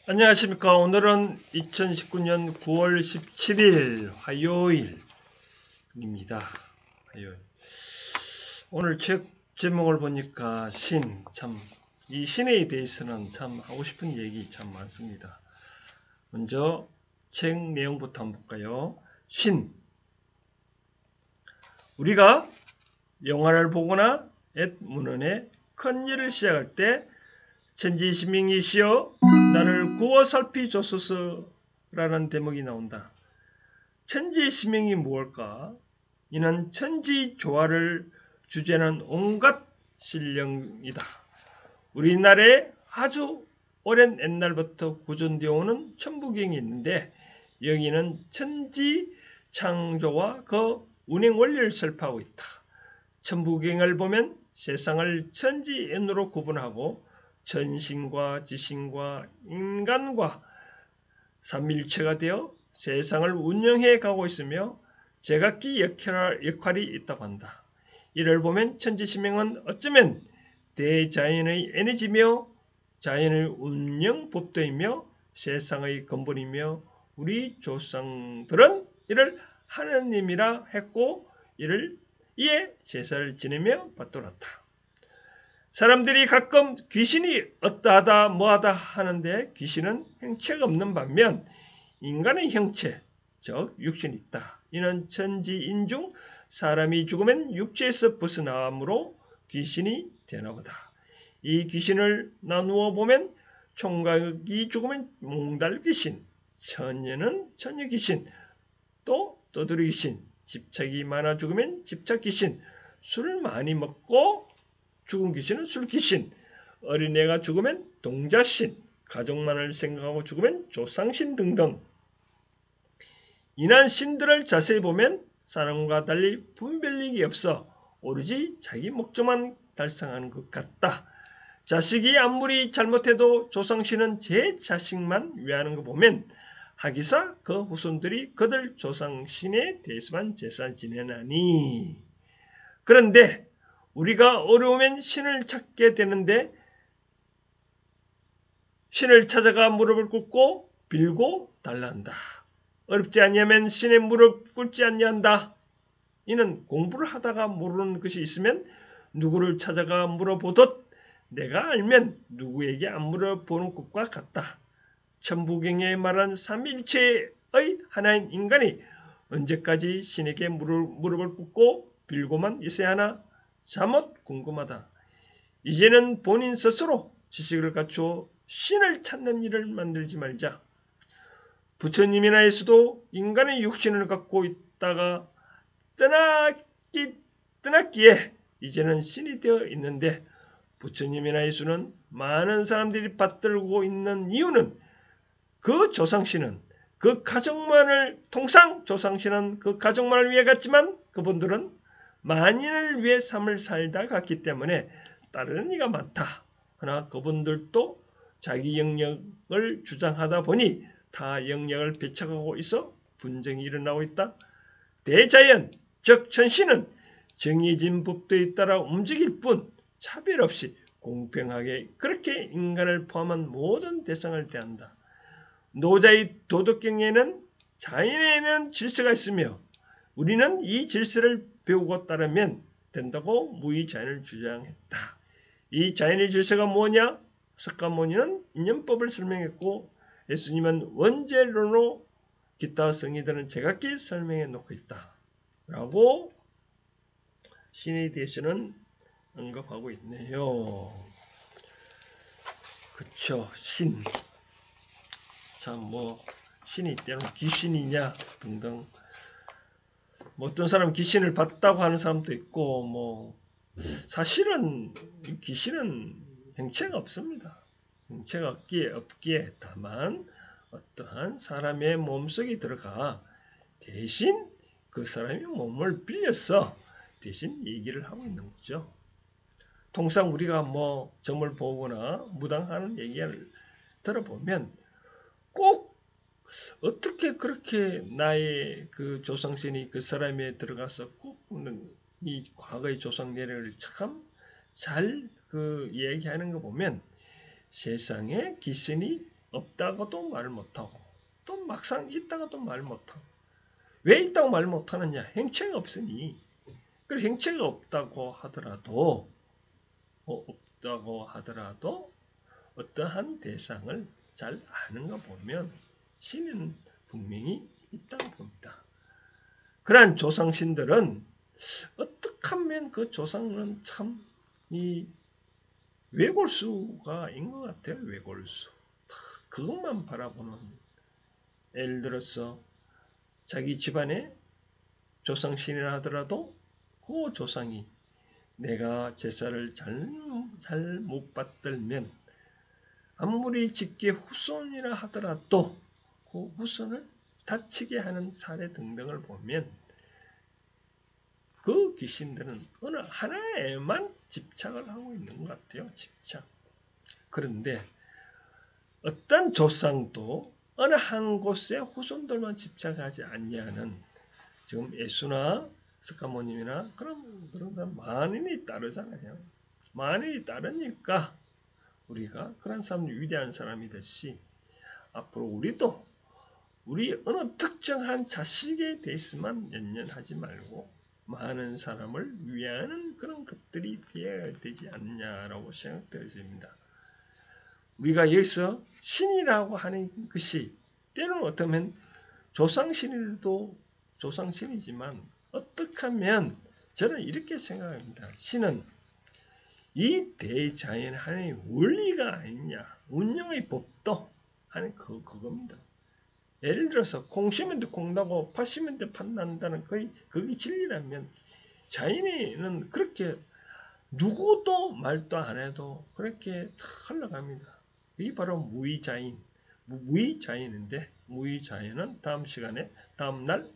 안녕하십니까. 오늘은 2019년 9월 17일 화요일입니다. 화요일. 오늘 책 제목을 보니까 이 신에 대해서는 참 하고 싶은 얘기 참 많습니다. 먼저 책 내용부터 한번 볼까요? 신. 우리가 영화를 보거나 문헌에 큰 일을 시작할 때 천지신명이시여 나를 구워 살피소서라는 대목이 나온다. 천지신명이 무엇일까? 이는 천지조화를 주제하는 온갖 신령이다. 우리나라에 아주 오랜 옛날부터 구존되어 오는 천부경이 있는데 여기는 천지창조와 그 운행 원리를 설파하고 있다. 천부경을 보면 세상을 천지인으로 구분하고 천신과 지신과 인간과 삼일체가 되어 세상을 운영해 가고 있으며 제각기 역할이 있다고 한다. 이를 보면 천지신명은 어쩌면 대자연의 에너지며 자연의 운영 법도이며 세상의 근본이며 우리 조상들은 이를 하느님이라 했고 이에 제사를 지내며 받들었다. 사람들이 가끔 귀신이 어떠하다 뭐하다 하는데 귀신은 형체가 없는 반면 인간의 형체, 즉 육신이 있다. 이는 천지인 중 사람이 죽으면 육체에서 벗어나므로 귀신이 되나보다. 이 귀신을 나누어 보면 총각이 죽으면 몽달 귀신, 처녀는 처녀 귀신, 또 떠돌이 귀신, 집착이 많아 죽으면 집착 귀신, 술을 많이 먹고 죽은 귀신은 술귀신, 어린애가 죽으면 동자신, 가족만을 생각하고 죽으면 조상신 등등. 이난 신들을 자세히 보면 사람과 달리 분별력이 없어 오로지 자기 목적만 달성하는 것 같다. 자식이 아무리 잘못해도 조상신은 제 자식만 위하는 거 보면 하기사 그 후손들이 그들 조상신에 대해서만 제사 지내나니. 그런데 우리가 어려우면 신을 찾게 되는데 신을 찾아가 무릎을 꿇고 빌고 달란다. 어렵지 아니하면 신의 무릎 꿇지 아니한다. 이는 공부를 하다가 모르는 것이 있으면 누구를 찾아가 물어보듯 내가 알면 누구에게 안 물어보는 것과 같다. 천부경에 말한 삼일체의 하나인 인간이 언제까지 신에게 무릎을 꿇고 빌고만 있어야 하나? 잠옷 궁금하다. 이제는 본인 스스로 지식을 갖추어 신을 찾는 일을 만들지 말자. 부처님이나 예수도 인간의 육신을 갖고 있다가 떠났기에 이제는 신이 되어 있는데 부처님이나 예수는 많은 사람들이 받들고 있는 이유는 그 조상신은 그 가족만을 통상 조상신은 그 가족만을 위해 갔지만 그분들은 만인을 위해 삶을 살다 갔기 때문에 따르는 이가 많다. 그러나 그분들도 자기 영역을 주장하다 보니 타 영역을 배척하고 있어 분쟁이 일어나고 있다. 대자연, 즉 천신은 정해진 법도에 따라 움직일 뿐 차별 없이 공평하게 그렇게 인간을 포함한 모든 대상을 대한다. 노자의 도덕경에는 자연에는 질서가 있으며 우리는 이 질서를 배우고 따르면 된다고 무의자연을 주장했다. 이 자연의 질서가 뭐냐? 석가모니는 인연법을 설명했고 예수님은 원죄론으로 기타 성의들은 제각기 설명해 놓고 있다. 라고 신에 대해서는 언급하고 있네요. 그쵸. 신. 참 신이 때로는 귀신이냐 등등. 어떤 사람은 귀신을 봤다고 하는 사람도 있고 사실은 귀신은 형체가 없습니다. 형체가 없기에 다만 어떠한 사람의 몸속에 들어가 대신 그 사람의 몸을 빌려서 대신 얘기를 하고 있는 거죠. 통상 우리가 점을 보거나 무당하는 얘기를 들어보면 꼭 어떻게 그렇게 나의 그 조상신이 그 사람에 들어가서 꼭 이 과거의 조상 내력을 참 잘 얘기하는 거 보면 세상에 귀신이 없다고도 말을 못하고 또 막상 있다가도 말 못하고 왜 있다고 말 못하느냐? 행체가 없으니. 그리고 행체가 없다고 하더라도 어떠한 대상을 잘 아는가 보면 신은 분명히 있다고 봅니다. 그러한 조상신들은 어떻게 하면 그 조상은 참 이 외골수가인 것 같아요. 외골수. 그것만 바라보는. 예를 들어서 자기 집안에 조상신이라 하더라도 그 조상이 내가 제사를 잘 못 받들면 아무리 직계 후손이라 하더라도 그 후손을 다치게 하는 사례 등등을 보면 그 귀신들은 어느 하나에만 집착을 하고 있는 것 같아요. 집착. 그런데 어떤 조상도 어느 한 곳에 후손들만 집착하지 않냐는 지금 예수나 스카모님이나 그런 사람 만인이 따르잖아요. 만인이 따르니까 우리가 그런 사람이 위대한 사람이 됐시 앞으로 우리도 우리 어느 특정한 자식에 대해서만 연연하지 말고 많은 사람을 위하는 그런 것들이 되어야 되지 않냐라고 생각되어집니다. 우리가 여기서 신이라고 하는 것이 때로는 어쩌면 조상신이도 조상신이지만 어떻게 하면 저는 이렇게 생각합니다. 신은 이 대자연 하나의 원리가 아니냐, 운영의 법도 하는 그겁니다. 예를 들어서 콩 심은 데 콩 나고 팥 심은 데 팥 난다는 그게 진리라면 자연에는 그렇게 누구도 말도 안 해도 그렇게 다 흘러갑니다. 이게 바로 무의자인, 무의자인인데 무의자인은 다음 시간에 다음 날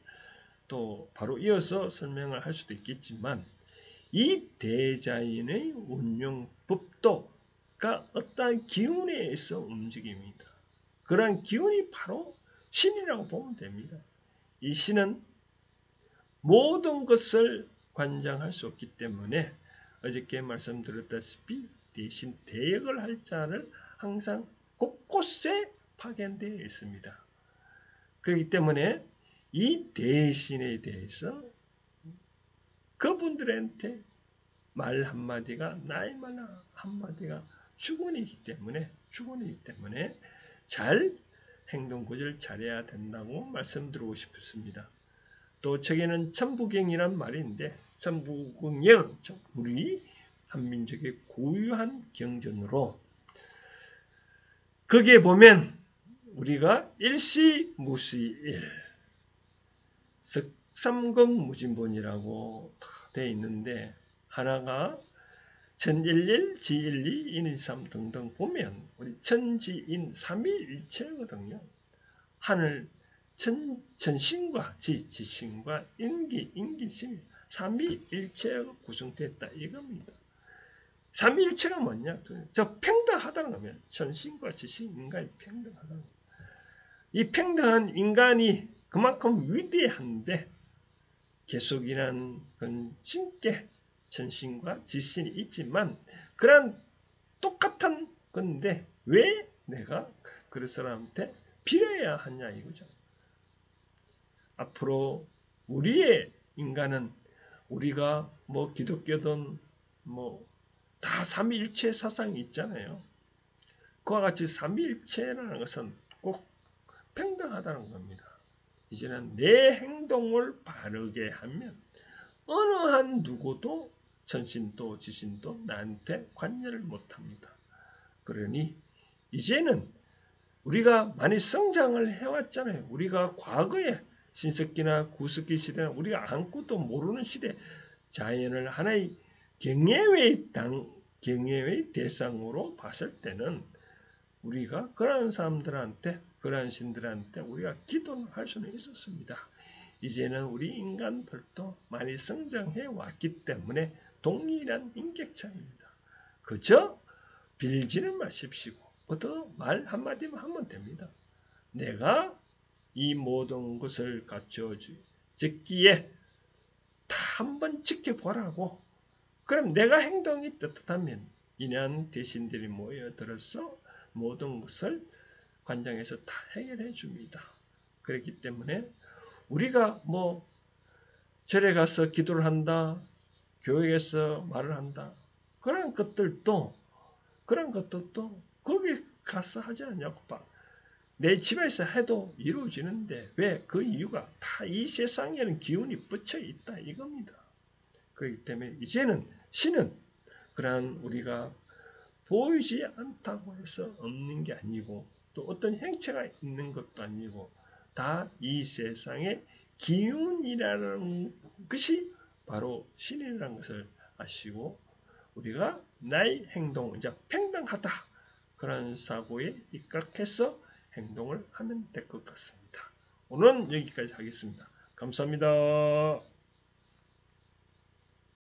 또 바로 이어서 설명을 할 수도 있겠지만 이 대자연의 운용법도가 어떠한 기운에 의해서 움직입니다. 그러한 기운이 바로 신이라고 보면 됩니다. 이 신은 모든 것을 관장할 수 없기 때문에 어저께 말씀드렸다시피 대신 대역을 할 자를 항상 곳곳에 파견되어 있습니다. 그렇기 때문에 이 대신에 대해서 그분들한테 말 한마디가 나의 말 한마디가 주권이기 때문에 잘 행동구조를 잘해야 된다고 말씀드리고 싶습니다. 또 책에는 천부경이란 말이 있는데 천부경은 우리 한민족의 고유한 경전으로 거기에 보면 우리가 일시무시일 석삼극무진본이라고 되어 있는데 하나가 천일일, 지일리, 인일삼 등등 보면 우리 천지인 삼위일체거든요. 하늘 천신과 지신과 인기신 삼위일체가 구성됐다 이겁니다. 삼위일체가 뭐냐? 저 평등하다는 겁니다. 천신과 지신, 인간이 평등하다는 겁니다. 이 평등한 인간이 그만큼 위대한데 계속이란 건 신께 천신과 지신이 있지만 그런 똑같은 건데 왜 내가 그런 사람한테 빌어야 하냐 이거죠. 앞으로 우리의 인간은 우리가 뭐 기독교든 뭐 다 삼위일체 사상이 있잖아요. 그와 같이 삼위일체라는 것은 꼭 평등하다는 겁니다. 이제는 내 행동을 바르게 하면 어느 한 누구도 천신도 지신도 나한테 관여를 못합니다. 그러니 이제는 우리가 많이 성장을 해왔잖아요. 우리가 과거에 신석기나 구석기 시대나 우리가 아무것도 모르는 시대 자연을 하나의 경외의 대상으로 봤을 때는 우리가 그러한 사람들한테 그러한 신들한테 우리가 기도를 할 수는 있었습니다. 이제는 우리 인간들도 많이 성장해 왔기 때문에 동일한 인격차입니다. 그저 빌지는 마십시오. 그저 말 한마디만 하면 됩니다. 내가 이 모든 것을 갖춰졌기에 다 한번 지켜보라고. 그럼 내가 행동이 떳떳하면 인한 대신들이 모여들어서 모든 것을 관장에서 다 해결해 줍니다. 그렇기 때문에 우리가 뭐 절에 가서 기도를 한다, 교회에서 말을 한다, 그런 것들도 거기 가서 하지 않냐고 봐. 내 집에서 해도 이루어지는데 왜 그 이유가 다 이 세상에는 기운이 붙여 있다 이겁니다. 그렇기 때문에 이제는 신은 그러한 우리가 보이지 않다고 해서 없는 게 아니고 또 어떤 행체가 있는 것도 아니고 다 이 세상의 기운이라는 것이 바로 신이라는 것을 아시고 우리가 나의 행동, 이제 평등하다 그런 사고에 입각해서 행동을 하면 될 것 같습니다. 오늘은 여기까지 하겠습니다. 감사합니다.